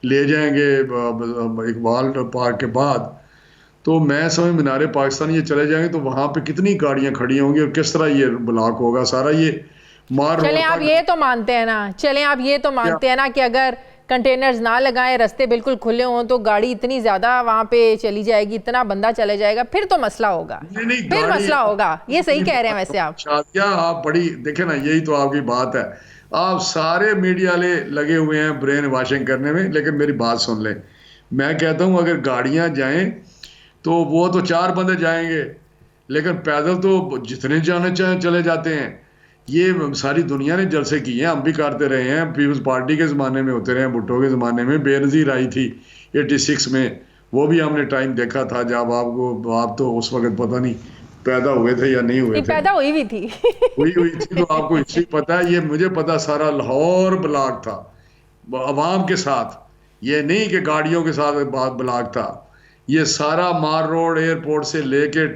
D: ले जाएंगे इकबाल पार्क के बाद, तो मैं समझ मीनारे पाकिस्तान ये चले जाएंगे तो वहाँ पे कितनी गाड़ियां खड़ी होंगी और किस तरह ये ब्लॉक होगा सारा। ये
A: चलें आप ये तो मानते हैं ना, चलें आप ये तो मानते हैं ना कि अगर कंटेनर्स ना लगाएं, रास्ते बिल्कुल खुले हों, तो गाड़ी इतनी ज्यादा वहां पे चली जाएगी, इतना बंदा चले जाएगा, फिर तो मसला होगा। फिर मसला होगा। ये सही कह रहे हैं वैसे आप।
D: शादियां आप बड़ी देखे ना, यही तो आपकी बात है। आप सारे मीडिया वाले लगे हुए हैं ब्रेन वॉशिंग करने में, लेकिन मेरी बात सुन लें। मैं कहता हूं अगर गाड़ियां जाएं तो वो तो 4 बंदे जाएंगे, लेकिन पैदल तो जितने जाने चाहें चले जाते हैं। ये सारी दुनिया ने जलसे किए हैं, हम भी करते रहे हैं। पीपल्स पार्टी के ज़माने में होते रहे, भुट्टो के ज़माने में बेनज़ीर आई थी 86 में, वो भी हमने टाइम देखा था जब आप तो उस वक्त पता नहीं पैदा हुए थे या नहीं हुए थे।
A: पैदा हुई भी थी
D: हुई थी, तो आपको हिस्ट्री पता है। ये मुझे पता, सारा लाहौर ब्लॉक था अवाम के साथ, ये नहीं कि गाड़ियों के साथ ब्लॉक था। ये सारा मार रोड एयरपोर्ट से लेके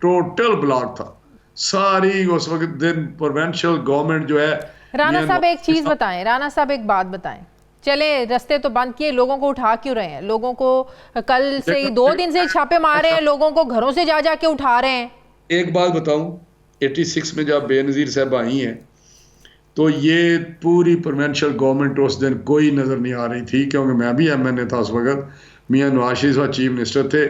D: टोटल ब्लॉक था सारी उस वक्त दिन। प्रोविंशियल गवर्नमेंट जो है।
A: राना साहब एक चीज बताएं, राना साहब एक बात बताएं, चले रास्ते तो बंद किए, लोगों को उठा क्यों रहे हैं? लोगों को कल से ही 2 दिन से छापे मार रहे हैं, लोगों को घरों से जा के उठा रहे हैं।
D: एक बात बताऊं, 86 में जब बेनज़ीर साहब आई हैं तो ये पूरी प्रोविंशियल गवर्नमेंट उस दिन कोई नजर नहीं आ रही थी, क्योंकि मैं भी MNA था उस वक्त, मियां नवाज शरीफ साहब चीफ मिनिस्टर थे।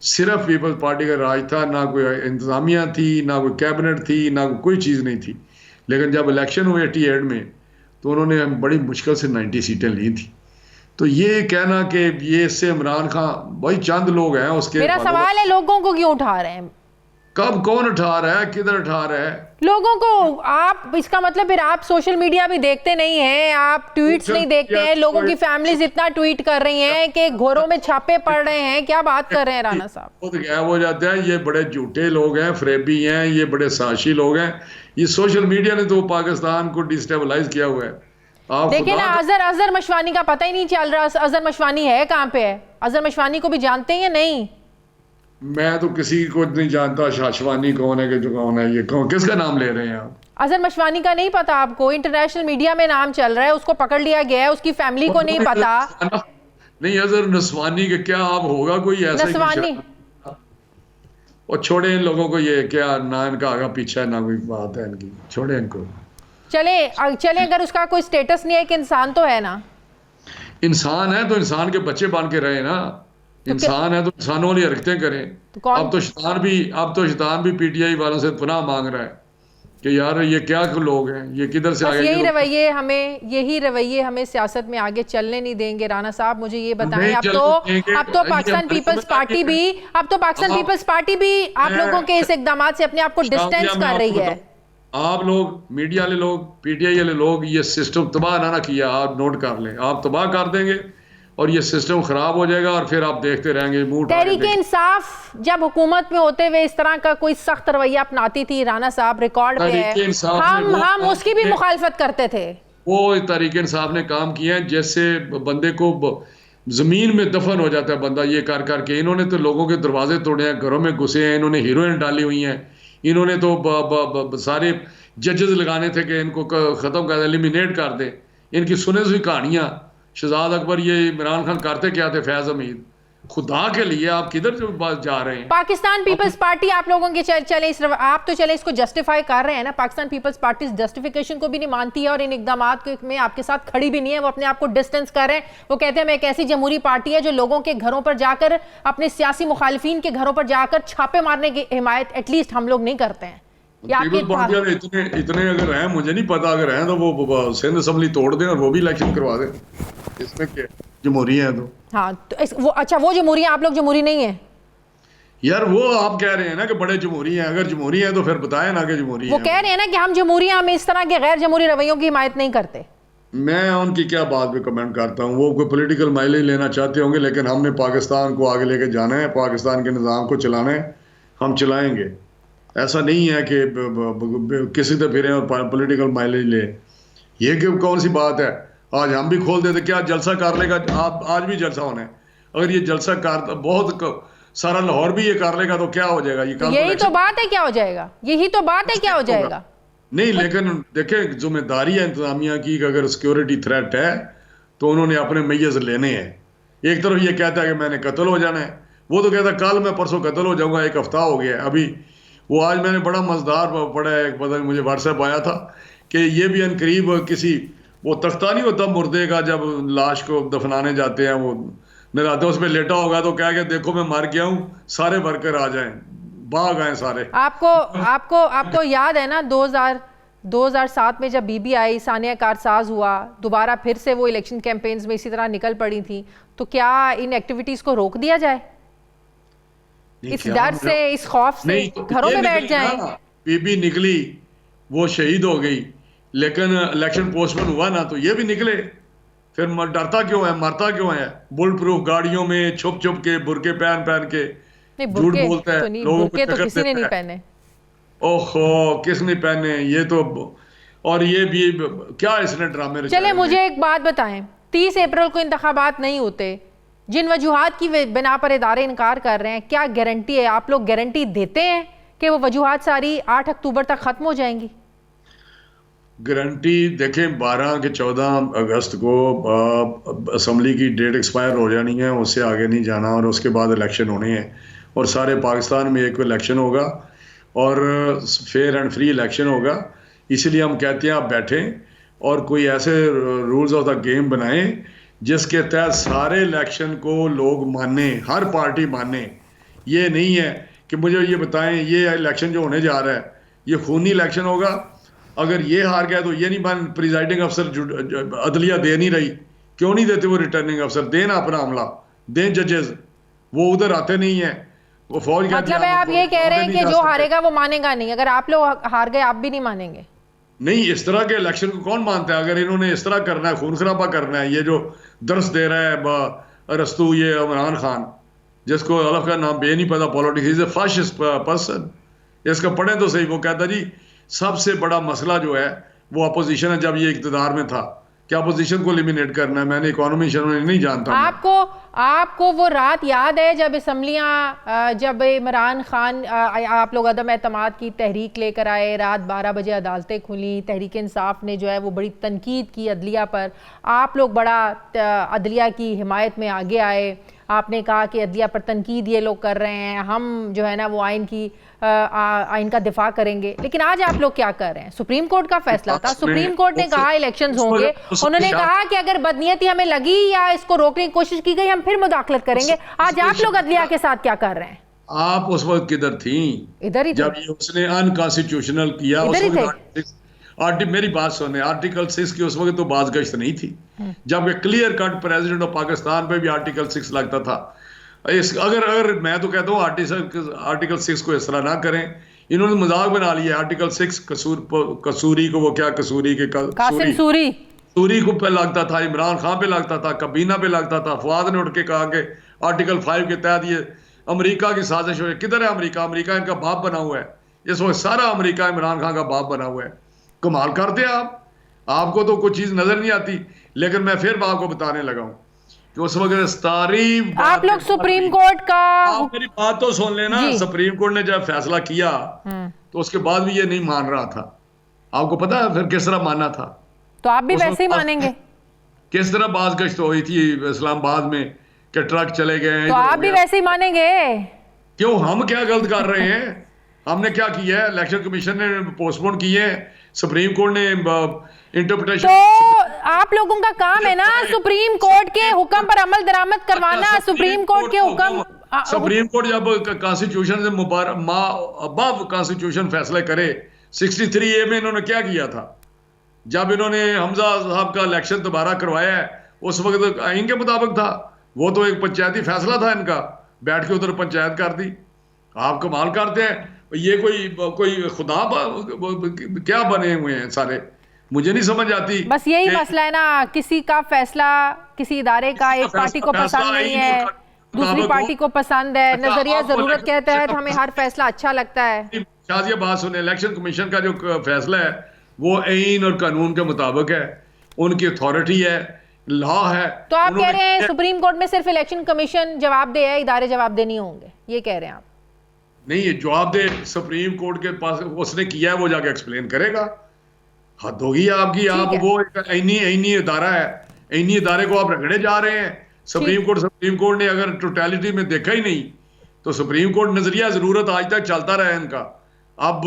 D: सिर्फ पीपल्स पार्टी का राज था, ना कोई इंतजामिया थी, ना कोई कैबिनेट थी, ना कोई चीज़ नहीं थी। लेकिन जब इलेक्शन हुए 88 में तो उन्होंने बड़ी मुश्किल से 90 सीटें ली थी। तो ये कहना कि ये इससे इमरान खान, भाई चंद लोग हैं उसके।
A: मेरा सवाल है, लोगों को क्यों उठा रहे हैं?
D: कब, कौन उठा रहा है, किधर उठा रहा है
A: लोगों को? आप इसका मतलब फिर आप सोशल मीडिया भी देखते नहीं हैं, आप ट्वीट्स नहीं देखते हैं, लोगों की फैमिलीज इतना ट्वीट कर रही हैं कि घरों में छापे पड़ रहे हैं, क्या बात कर रहे हैं राना साहब?
D: खुद गायब हो जाते हैं। ये बड़े झूठे लोग हैं, फरेबी हैं, ये बड़े साजिशी लोग हैं। ये सोशल मीडिया ने तो पाकिस्तान को डिस्टेबलाइज किया हुआ है। देखिए
A: ना, अजहर मशवानी का पता ही नहीं चल रहा। अजहर मशवानी है कहाँ पे है? अजहर मशवानी को भी जानते हैं या नहीं?
D: मैं तो किसी को नहीं जानता शाशवानी कौन है कि जो कौन है, ये कौन, किसका नाम ले रहे हैं आप?
A: अजहर मशवानी का नहीं पता आपको? इंटरनेशनल मीडिया में नाम चल रहा है, उसको पकड़ लिया गया है, उसकी फैमिली को नहीं पता।
D: नहीं अजहर नस्वानी के क्या आप होगा कोई ऐसा ही
A: नस्वानी
D: कुछ? और छोड़े इन लोगों को, ये क्या ना इनका आगा पीछा है ना कोई बात है इनकी, छोड़े इनको।
A: चले अगर उसका कोई स्टेटस नहीं है, एक इंसान तो है ना।
D: इंसान है तो इंसान के बच्चे बन के रहे ना, इंसान है तो इंसानों वाली हरकतें करें।
A: तो
D: अब तो शैतान भी पीटीआई वालों से पनाह मांग रहा है कि यार ये क्या लोग हैं, ये किधर से आ गए।
A: यही रवैये हमें सियासत में आगे चलने नहीं देंगे। राना साहब मुझे ये बताएं, अब तो पाकिस्तान पीपल्स पार्टी भी आप लोगों के इस इकदाम से अपने आप को डिस्टेंस कर रही है।
D: आप लोग मीडिया वाले लोग, पीटीआई वाले लोग, ये सिस्टम तबाह ना किया, आप नोट कर लें, आप तबाह कर देंगे और ये सिस्टम खराब हो जाएगा और फिर आप देखते रहेंगे।
A: तहरीके इंसाफ जब हुकूमत में होते हुए इस तरह का कोई सख्त रवैया अपनाती थी, राना साहब रिकॉर्ड पे है, हम उसकी भी मुखालफत करते थे।
D: वो तहरीके इंसाफ ने काम किया है, जैसे बंदे को जमीन में दफन हो जाता है बंदा ये कर करके। इन्होंने तो लोगों के दरवाजे तोड़े हैं, घरों में घुसे हैं, इन्होंने हीरोइन डाली हुई हैं, इन्होंने तो सारे जजेस लगाने थे कि इनको खत्म कर, एलिमिनेट कर दे। इनकी सुने हुई कहानियां, शहजाद अकबर, ये इमरान खान करते क्या थे, फैज हमीद, खुदा के लिए आप किधर जा रहे हैं?
A: पाकिस्तान पीपल्स पार्टी आप लोगों के आप तो चले इसको जस्टिफाई कर रहे हैं ना। पाकिस्तान पीपल्स पार्टी इस जस्टिफिकेशन को भी नहीं मानती है और इन इकदाम में आपके साथ खड़ी भी नहीं है। वो अपने आप को डिस्टेंस कर रहे हैं। वो कहते हैं मैं एक ऐसी जमहूरी पार्टी है जो लोगों के घरों पर जाकर, अपने सियासी मुखालिफिन के घरों पर जाकर छापे मारने की हिमायत एटलीस्ट हम लोग नहीं करते हैं।
D: इतने अगर हैं, मुझे नहीं पता, अगर हैं तो वो सिंध असम्बली तोड़ दें और वो भी इलेक्शन करवा दें। इसमें क्या जमहूरी है तो
A: हाँ, तो वो जमहूरी है, आप लोग जमहूरी नहीं है
D: यार। वो आप कह रहे हैं ना कि बड़े जमहूरी हैं, अगर जमहूरी है तो फिर बताएं ना कि जमहूरी है।
A: वो कह रहे हैं ना कि हम जमहूरी हैं, हम इस तरह के गैर जमहूरी रवैयों की हिमायत नहीं करते।
D: मैं उनकी क्या बात पे कमेंट करता हूँ, वो कोई पॉलिटिकल माइलेज लेना चाहते होंगे, लेकिन हमने पाकिस्तान को आगे लेके जाना है, पाकिस्तान के निज़ाम को चलाना है, हम चलाएंगे। ऐसा नहीं है कि किसी से फिरें और पॉलिटिकल माइलेज ले। ये कौन सी बात है? आज हम भी खोल देते, क्या जलसा कर लेगा? आप आज भी जलसा होना है, अगर ये जलसा कर बहुत सारा लाहौर भी ये कर लेगा तो क्या हो जाएगा?
A: यही तो बात है, क्या हो जाएगा? यही तो बात है, क्या हो जाएगा?
D: नहीं, लेकिन देखें जिम्मेदारी है इंतजामिया की कि अगर सिक्योरिटी थ्रेट है तो उन्होंने अपने मैयज लेने हैं। एक तरफ ये कहता है कि मैंने कत्ल हो जाना है, वो तो कहता है कल मैं परसों कत्ल हो जाऊंगा, एक हफ्ता हो गया अभी। वो आज मैंने बड़ा मजेदार पढ़ा है, एक पता मुझे व्हाट्सएप आया था कि ये भी अनकरीब किसी, वो तख्ता नहीं होता मुर्दे का, जब लाश को दफनाने जाते हैं वो नराते, उस पर लेटा होगा तो क्या देखो मैं मर गया हूँ, सारे वर्कर आ जाएं, भाग आए सारे।
A: आपको याद है ना 2007 में जब BBI सानिया कारसाज हुआ, दोबारा फिर से वो इलेक्शन कैंपेन्स में इसी तरह निकल पड़ी थी, तो क्या इन एक्टिविटीज को रोक दिया जाए? इस डर से, इस खौफ से घरों में बैठ जाएं।
D: बीबी निकली, वो शहीद हो गई, लेकिन इलेक्शन पोस्टपोन हुआ ना, तो ये भी निकले। फिर डरता क्यों है, मरता क्यों है? बुलेट प्रूफ गाड़ियों में छुप के, बुरके पहन के झूठ बोलता है, लोगों को
A: तो किसी ने नहीं पहने।
D: ओहो, किसने पहने? ये तो, और ये भी क्या इसने ड्रामे रचाए।
A: चले मुझे एक बात बताएं, 30 अप्रैल को इंतखाबात नहीं होते, जिन वजूहात की बिना पर इदारे इनकार कर रहे हैं, क्या गारंटी है, आप लोग गारंटी देते हैं कि वो वजूहात सारी 8 अक्टूबर तक खत्म हो जाएंगी?
D: गारंटी देखें, 12 के 14 अगस्त को असम्बली की डेट एक्सपायर हो जानी है, उससे आगे नहीं जाना, और उसके बाद इलेक्शन होने हैं और सारे पाकिस्तान में एक इलेक्शन होगा और फेयर एंड फ्री इलेक्शन होगा। इसलिए हम कहते हैं आप बैठें और कोई ऐसे रूल्स ऑफ द गेम बनाएं जिसके तहत सारे इलेक्शन को लोग माने, हर पार्टी माने। ये नहीं है कि मुझे ये बताएं ये इलेक्शन जो होने जा रहा है ये खूनी इलेक्शन होगा, अगर ये हार गया तो ये नहीं मान, प्रिजाइडिंग अफसर अदलिया दे नहीं रही, क्यों नहीं देते वो रिटर्निंग अफसर? दें ना अपना अमला, दें जजेस, वो उधर आते नहीं है, वो फौज।
A: मतलब है आप ये कह रहे हैं कि जो हारेगा वो मानेगा नहीं, अगर आप लोग हार गए आप भी नहीं मानेंगे?
D: नहीं, इस तरह के इलेक्शन को कौन मानता है? अगर इन्होंने इस तरह करना है, खून खराबा करना है, ये जो दर्स दे रहा है रस्तू, ये इमरान खान, जिसको अलग का नाम बे नहीं पता, politics is a fascist person, इसका पढ़े तो सही। वो कहता जी सबसे बड़ा मसला जो है वो अपोजिशन है, जब ये इक़्तिदार में था, क्या अपोजिशन को एलिमिनेट करना है। मैंने इकोनॉमी नहीं जानता।
A: आपको वो रात याद है जब असम्बलियाँ, जब इमरान खान, आप लोग अदम एतमाद की तहरीक लेकर आए, रात 12 बजे अदालतें खुली, तहरीक इंसाफ ने जो है वो बड़ी तनकीद की अदलिया पर, आप लोग बड़ा अदलिया की हिमायत में आगे आए, आपने कहा कि अदलिया पर तनकीद ये लोग कर रहे हैं, हम जो है ना वो आइन का दिफा करेंगे। लेकिन आज आप लोग क्या कर रहे हैं? सुप्रीम कोर्ट का फैसला था, सुप्रीम कोर्ट ने कहा इलेक्शंस होंगे, उन्होंने कहा कि अगर बदनीयती हमें लगी या इसको रोकने की कोशिश की गई हम फिर मुदाखलत करेंगे। आज आप लोग अदलिया के साथ क्या कर रहे हैं?
D: आप उस वक्त किधर थी?
A: इधर ही
D: जब ये उसने अनकॉन्स्टिट्यूशनल किया, मेरी बात सुने, आर्टिकल 6 की उस वक्त तो बाज़गश्त नहीं थी, जब clear cut president of Pakistan पे भी आर्टिकल 6 लगता था। अगर मैं तो कहता हूँ आर्टिकल 6 को इस तरह ना करें। इन्होंने मजाक बना लिया आर्टिकल 6, कसूरी को, वो क्या कसूरी के सूरी को पे लगता था, इमरान खान पे लगता था, कबीना पे लगता था। फवाद ने उठ के कहा कि आर्टिकल 5 के तहत ये अमेरिका की साजिश हो। किधर है अमेरिका? अमेरिका इनका बाप बना हुआ है, इस वक्त सारा अमेरिका इमरान खान का बाप बना हुआ है। कमाल करते हैं आपको तो कुछ चीज नजर नहीं आती। लेकिन मैं फिर आपको बताने लगा हूं कि उस वक्त
A: आप लोग सुप्रीम कोर्ट का,
D: आप मेरी बात तो सुन लेना। सुप्रीम कोर्ट ने जब फैसला किया तो उसके बाद भी ये नहीं मान रहा था। आपको पता है फिर किस तरह मानना था?
A: तो आप भी वैसे ही मानेंगे?
D: किस तरह बाज़गश्त हुई थी इस्लामाबाद में कि ट्रक चले गए,
A: तो आप भी वैसे ही मानेंगे?
D: क्यों? हम क्या गलत कर रहे हैं? हमने क्या किया है? इलेक्शन कमीशन ने पोस्टपोन किए, सुप्रीम कोर्ट ने इंटरप्रिटेशन।
A: तो आप लोगों का काम है ना सुप्रीम कोर्ट के हुक्म पर अमल दरामद करवाना। सुप्रीम कोर्ट के हुक्म,
D: सुप्रीम कोर्ट जब कॉन्स्टिट्यूशन से अबव कॉन्स्टिट्यूशन फैसले करे, 63A में इन्होंने क्या किया था? जब इन्होंने हमजा साहब का इलेक्शन दोबारा करवाया है, उस वक्त आइन के मुताबिक था। वो तो एक पंचायती फैसला था इनका, बैठ के उधर पंचायत कर दी। आप कमाल करते हैं। ये कोई खुदा क्या बने हुए हैं सारे, मुझे नहीं समझ आती।
A: बस यही मसला है ना, किसी का फैसला किसी इदारे का एक पार्टी को पसंद नहीं है, दूसरी पार्टी को पसंद है। नजरिया जरूरत के तहत हमें हर फैसला अच्छा लगता है।
D: शाजिया बात सुने, इलेक्शन कमीशन का जो फैसला है वो आइन और कानून के मुताबिक है, उनकी अथॉरिटी है, लॉ है।
A: तो आप कह रहे हैं सुप्रीम कोर्ट में सिर्फ इलेक्शन कमीशन जवाबदेह है, इदारे जवाबदेह नहीं होंगे, ये कह रहे हैं आप?
D: नहीं, ये जवाबदेह सुप्रीम कोर्ट के पास उसने किया है, वो जाके एक्सप्लेन करेगा। हद होगी आपकी। आप वो ऐनी इदारा है, ऐनी इदारे को आप रगड़े जा रहे हैं। सुप्रीम कोर्ट ने अगर टोटलिटी में देखा ही नहीं तो सुप्रीम कोर्ट नजरिया जरूरत आज तक चलता रहा है इनका। अब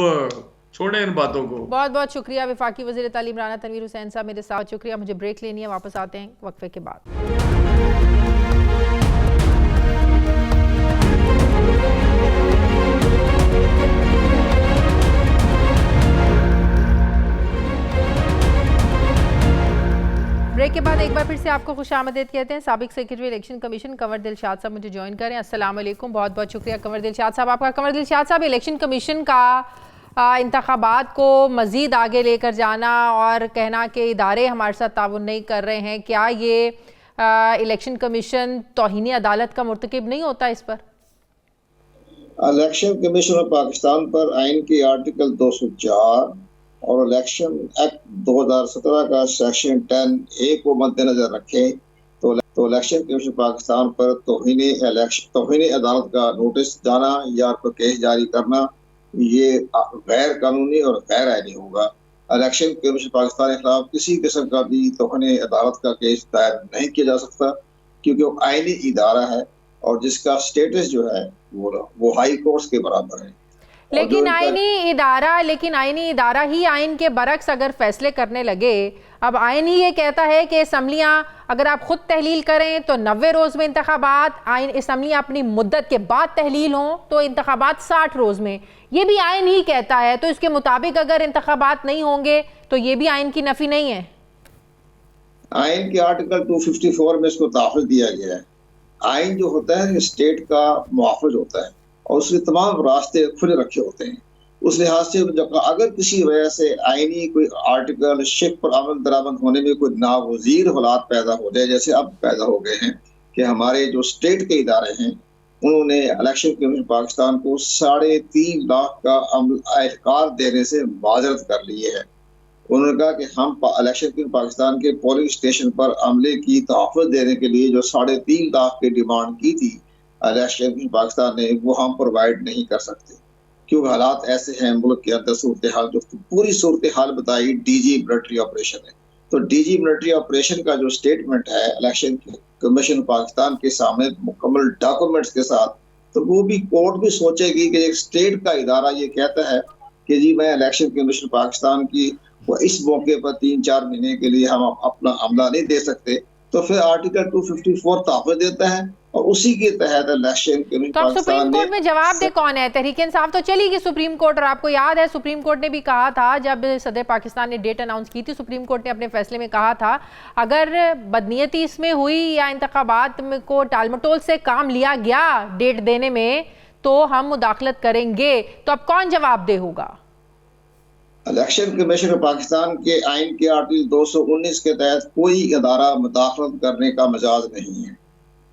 D: छोड़े इन बातों को।
A: बहुत बहुत शुक्रिया वफाकी वज़ीर तालीम राना तनवीर हुसैन साहब मेरे साथ। शुक्रिया। मुझे ब्रेक लेनी है, वापस आते हैं वक्फे के बाद। ब्रेक के बाद एक बार फिर से आपको खुशामदीद कहते हैं। साबिक secretary election commission Kanwar Dilshad साहब मुझे ज्वाइन करें। अस्सलाम वालेकुम, बहुत बहुत शुक्रिया कंवर दिलशाद साहब आपका। कंवर दिलशाद साहब, इलेक्शन कमीशन का इंतखाबात को मज़ीद आगे लेकर जाना और कहना कि इदारे हमारे साथ ताउन नहीं कर रहे हैं, क्या ये इलेक्शन कमीशन तौहीन अदालत का मुर्तकिब नहीं होता? इस पर
E: इलेक्शन कमीशन ऑफ पाकिस्तान पर आइन के आर्टिकल 204 और इलेक्शन एक्ट 2017 का सेक्शन 10A को मद्देनजर रखें तो इलेक्शन कमीशन पाकिस्तान पर तौहीन अदालत का नोटिस जाना या केस जारी करना ये गैर कानूनी और गैर आईनी होगा। इलेक्शन कमीशन पाकिस्तान के खिलाफ किसी किस्म का भी तौहीन अदालत का केस दायर नहीं किया जा सकता, क्योंकि वो आईनी इदारा है और जिसका स्टेटस जो है वो हाई कोर्ट के बराबर है।
A: लेकिन आईनी इदारा ही आइन के बरक्स अगर फैसले करने लगे, अब आइन ही ये कहता है कि असम्बलियाँ अगर आप खुद तहलील करें तो 90 रोज़ में इंतखाबात, आइन असम्बलियाँ अपनी मुद्दत के बाद तहलील हों तो इंतखाबात 60 रोज़ में, ये भी आइन ही कहता है। तो इसके मुताबिक अगर इंतखाबात नहीं होंगे तो ये भी आइन की नफी नहीं है।
E: आइन के आर्टिकल 254 में इसको दाखिल दिया गया है। आइन जो होता है स्टेट का मुआफ़िज होता है और उसके तमाम रास्ते खुले रखे होते हैं। उस लिहाज से अगर किसी वजह से आईनी कोई आर्टिकल शिक पर अमल दरामद होने में कोई नागुज़ीर हालात पैदा हो जाए, जैसे अब पैदा हो गए हैं कि हमारे जो स्टेट के इदारे हैं उन्होंने इलेक्शन कमीशन पाकिस्तान को 3.5 लाख का अहलकार देने से माजरत कर ली है, उन्होंने कहा कि हम इलेक्शन के पाकिस्तान के पोलिंग स्टेशन पर अमले की तहफ़्फ़ुज़ देने के लिए जो 3.5 लाख की डिमांड की थी इलेक्शन की पाकिस्तान ने, वो हम प्रोवाइड नहीं कर सकते क्योंकि हालात ऐसे हैं मुल्क के अंदर। सूरत हाल जो पूरी सूरत हाल बताई डीजी मिलिट्री ऑपरेशन है, तो डीजी मिलिट्री ऑपरेशन का जो स्टेटमेंट है इलेक्शन कमीशन पाकिस्तान के सामने मुकम्मल डॉक्यूमेंट्स के साथ, तो वो भी कोर्ट भी सोचेगी कि एक स्टेट का इदारा ये कहता है कि जी मैं इलेक्शन कमीशन पाकिस्तान की वो इस मौके पर 3-4 महीने के लिए हम अपना अमला नहीं दे सकते, तो फिर आर्टिकल 254 तहफ़्फ़ुज़ देता है और उसी के तहत इलेक्शन कमीशन
A: तो अब
E: पाकिस्तान
A: सुप्रीम कोर्ट में जवाब दे कौन है? तहरीक इंसाफ तो चली गई सुप्रीम कोर्ट, और आपको याद है सुप्रीम कोर्ट ने भी कहा था जब सदर पाकिस्तान ने डेट अनाउंस की थी, सुप्रीम कोर्ट ने अपने फैसले में कहा था अगर बदनीयती इसमें हुई या इंतखाबात को टालमटोल से काम लिया गया डेट देने में तो हम मुदाखलत करेंगे। तो अब कौन जवाब दे होगा?
E: इलेक्शन कमीशन पाकिस्तान के आइन के आर्टिकल 219 के तहत कोई इदारा मुदाखलत करने का मजाज नहीं है।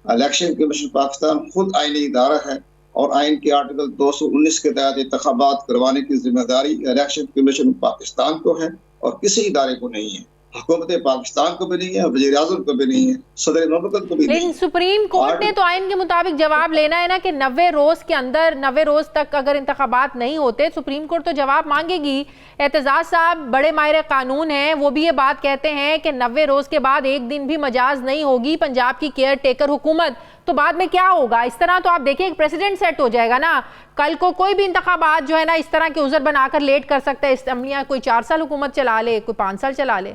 E: इलेक्शन कमीशन पाकिस्तान खुद आइनी इदारा है और आइन के आर्टिकल 219 के तहत इंतखाबात करवाने की जिम्मेदारी इलेक्शन कमीशन पाकिस्तान को है और किसी इदारे को नहीं है। हुकूमत पाकिस्तान को भी नहीं है, वज़ीर-ए-आज़म को भी नहीं है, सदर मुमलिकत को भी नहीं है।
A: लेकिन सुप्रीम कोर्ट ने तो आइन के मुताबिक जवाब लेना है ना कि 90 रोज के अंदर 90 रोज तक अगर इंतखाबात नहीं होते सुप्रीम कोर्ट तो जवाब मांगेगी। एतजाज साहब बड़े माहिर कानून हैं, वो भी ये बात कहते हैं कि 90 रोज के बाद एक दिन भी मजाज नहीं होगी पंजाब की केयर टेकर हुकूमत, तो बाद में क्या होगा? इस तरह तो आप देखें एक प्रेसिडेंट सेट हो जाएगा ना, कल को कोई भी इंतखाबात जो है ना इस तरह के उज़र बनाकर लेट कर सकता है। असम्बलियाँ कोई 4 साल हुकूमत चला ले, कोई 5 साल चला ले।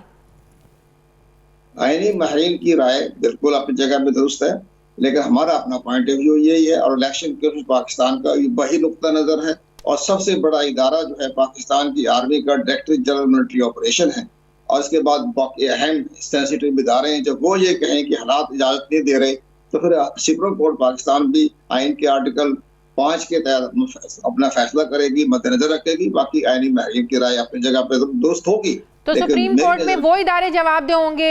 E: आईनी माहिरीन की राय बिल्कुल अपनी जगह में दुरुस्त है, लेकिन हमारा अपना पॉइंट ऑफ व्यू यही है और इलेक्शन कमीशन पाकिस्तान का वही नुक्ता नजर है और सबसे बड़ा इदारा जो है पाकिस्तान की आर्मी का डायरेक्टर जनरल मिलिट्री ऑपरेशन है। और इसके बाद बाकी अहम सेंसिटिव इदारे हैं जब वो ये कहें कि हालात इजाजत नहीं दे रहे, तो फिर सुप्रीम कोर्ट पाकिस्तान भी आइन के आर्टिकल 5 के तहत अपना फैसला करेगी, मद्देनजर रखेगी। बाकी आईनी माहिरीन की राय अपनी जगह पर दुरुस्त होगी।
A: तो सुप्रीम कोर्ट में वो इदारे जवाब दे होंगे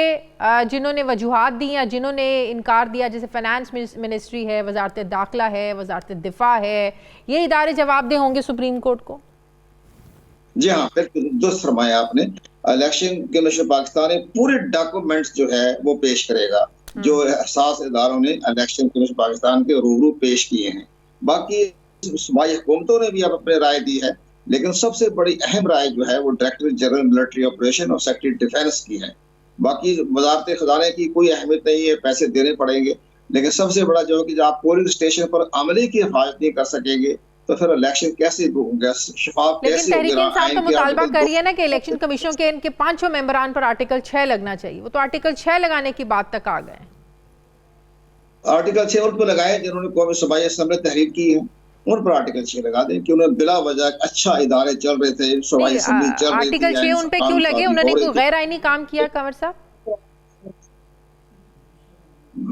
A: जिन्होंने वजूहात दी या जिन्होंने इनकार दिया, जैसे फाइनेंस मिनिस्ट्री है, वजारत दाखिला है, वजारत दिफा है, ये इदारे जवाब दे होंगे सुप्रीम कोर्ट को।
E: जी हाँ, बिल्कुल दुरुस्त फरमाया आपने। इलेक्शन कमीशन पाकिस्तान पूरे डॉक्यूमेंट्स जो है वो पेश करेगा जो हसास इदारों ने इलेक्शन कमीशन पाकिस्तान के रूबरू पेश किए हैं। बाकी सूबाई हुकूमतों ने भी अब अपनी राय दी है, लेकिन सबसे बड़ी अहम राय जो है वो डायरेक्टर जनरल मिलिट्री ऑपरेशन और सेक्रेटरी डिफेंस की है। बाकी वजारत खजाने की कोई अहमियत नहीं है, पैसे देने पड़ेंगे, लेकिन सबसे बड़ा जो है कि जब आप पोलिंग स्टेशन पर अमले की हिफाजत नहीं कर सकेंगे तो फिर इलेक्शन कैसे होगा, शफाफ कैसे होगा?
A: लेकिन तहरीक इंसाफ तो मुतालबा कर रही है ना कि इलेक्शन कमीशन के इनके 5 मेंबरान पर आर्टिकल 6 लगना चाहिए, वो तो आर्टिकल 6 लगाने की बात तक आ गए।
E: आर्टिकल 6 उन पर लगाए जिन्होंने कौमी सूबाई असम्बली तहरीर की है, उन पर आर्टिकल 6 लगा दें कि उन्हें बिला वजह अच्छा इदारे चल रहे थे, सूबाई असम्बली चल रही थी।
A: आर्टिकल 6 उन पे क्यों लगे? उन्होंने कोई गैर आईनी काम किया कंवर साहब?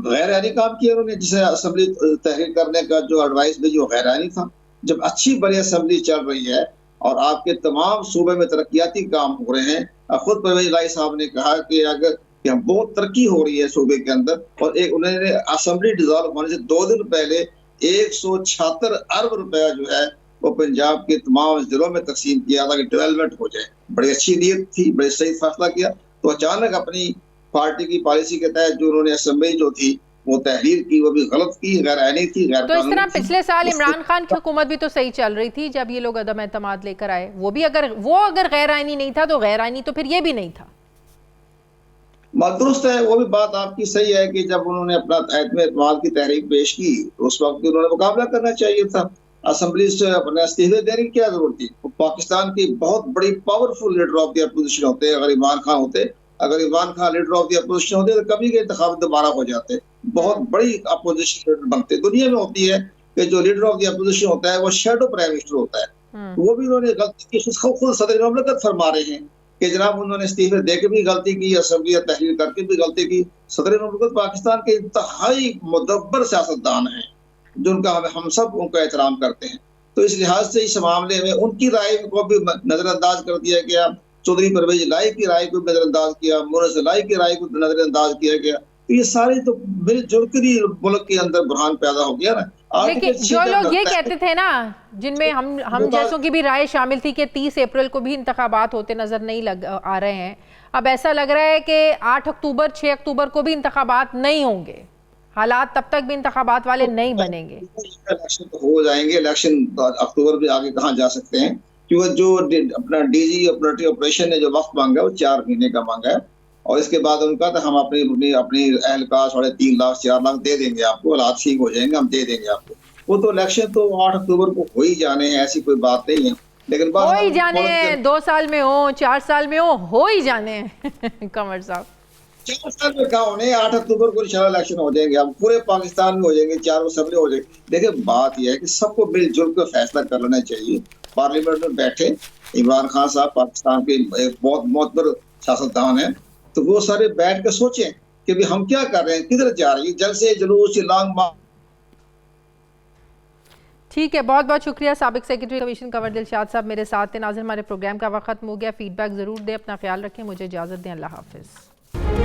E: गैर आईनी काम किया उन्होंने, जिसे असम्बली तहरीर करने का जो एडवाइस भी जो गैर आईनी था। जब अच्छी बड़ी असम्बली चल रही है और आपके तमाम सूबे में तरक्याती काम हो रहे हैं, खुद परवेज इलाही साहब ने कहा कि अगर बहुत तरक्की हो रही है सूबे के अंदर, और एक उन्होंने असम्बली डिसॉल्व होने से 2 दिन पहले 176 अरब रुपया जो है वो पंजाब के तमाम जिलों में तकसीम किया ताकि डेवलपमेंट हो जाए। बड़ी अच्छी नीयत थी, बड़े सही फैसला किया। तो अचानक अपनी पार्टी की पॉलिसी के तहत जो उन्होंने असम्बली जो थी वो तहरीर की, वो भी गलत की, गैर आईनी थी, गैर
A: तो इस तरह पिछले साल इमरान खान की हुकूमत भी तो सही चल रही थी जब ये लोग अदम एतमाद लेकर आए, वो अगर गैर आईनी नहीं था तो गैर आईनी तो फिर ये भी नहीं था।
E: दुरुस्त है, वो भी बात आपकी सही है कि जब उन्होंने अपना एतम एतमाद की तहरीक पेश की तो उस वक्त उन्होंने मुकाबला करना चाहिए था, असम्बली से अपने इस्तीफे देने की क्या जरूरत थी? पाकिस्तान की बहुत बड़ी powerful leader of the opposition होते अगर इमरान खान होते, अगर Imran Khan leader of the opposition होते तो कभी के इंतखाब दोबारा हो जाते, बहुत बड़ी अपोजिशन लीडर बनते। दुनिया में होती है कि जो लीडर ऑफ द अपोजिशन होता है वो शैडो प्राइम मिनिस्टर होता है, वो भी उन्होंने गलती की, खुद सदर मुमलिकत फरमा रहे हैं कि जनाब उन्होंने इस्तीफे देके भी गलती की, असम्बली तहरीर करके भी गलती की। सदर मुमलिकत पाकिस्तान के इंतहाई मुदब्बर सियासतदान हैं जिनका हम सब उनका एहतराम करते हैं। तो इस लिहाज से इस मामले में उनकी राय को भी नजरअंदाज कर दिया गया, चौधरी परवेज इलाही की राय को भी नजरअंदाज किया, मोरस इलाही की राय को नजरअंदाज किया गया। तो ये सारे तो मिलजुल कर ही मुल्क के अंदर बुरहान पैदा हो गया ना
A: लेकिन जो लोग ये कहते थे ना, जिनमें हम जैसों की भी राय शामिल थी कि 30 अप्रैल को भी इंतखाबात होते नजर नहीं आ रहे हैं, अब ऐसा लग रहा है कि 8 अक्टूबर 6 अक्टूबर को भी इंतखाबात नहीं होंगे, हालात तब तक भी इंतखाबात वाले नहीं बनेंगे।
E: इलेक्शन तो हो जाएंगे, इलेक्शन अक्टूबर भी आगे कहाँ जा सकते हैं, क्योंकि जो अपना डीजी ऑपरेशन ने जो वक्त मांगा है वो 4 महीने का मांगा है, और इसके बाद उनका तो हम अपनी एहलकार 3.5 लाख 4 लाख दे देंगे आपको, हालात ठीक हो जाएंगे, हम दे देंगे आपको। वो तो इलेक्शन तो 8 अक्टूबर को हो ही जाने हैं, ऐसी कोई बात नहीं है, लेकिन
A: हो ही जाने हैं, 2 साल में हो 4 साल में हो ही जाने हैं। कमर साहब
E: 4 साल में कहा होने, 8 अक्टूबर को इंशाल्लाह इलेक्शन हो जाएंगे, अब पूरे पाकिस्तान में हो जाएंगे, 4 असेंबली हो जाएगी। देखिए बात यह है कि सबको मिलजुल कर फैसला कर लेना चाहिए। पार्लियामेंट में बैठे इमरान खान साहब पाकिस्तान के एक बहुत मोतबर सियासतदान है, तो वो सारे बैठ कर सोचें कि भी हम क्या कर रहे हैं, किधर जा रही है, जलसे जुलूस लॉन्ग मार्च।
A: ठीक है, बहुत बहुत शुक्रिया साबिक सेक्रेटरी कमीशन कंवर दिलशाद साहब मेरे साथ थे। नाज़रीन, हमारे प्रोग्राम का वक्त खत्म हो गया, फीडबैक ज़रूर दें, अपना ख्याल रखें, मुझे इजाज़त दें, अल्लाह हाफिज़।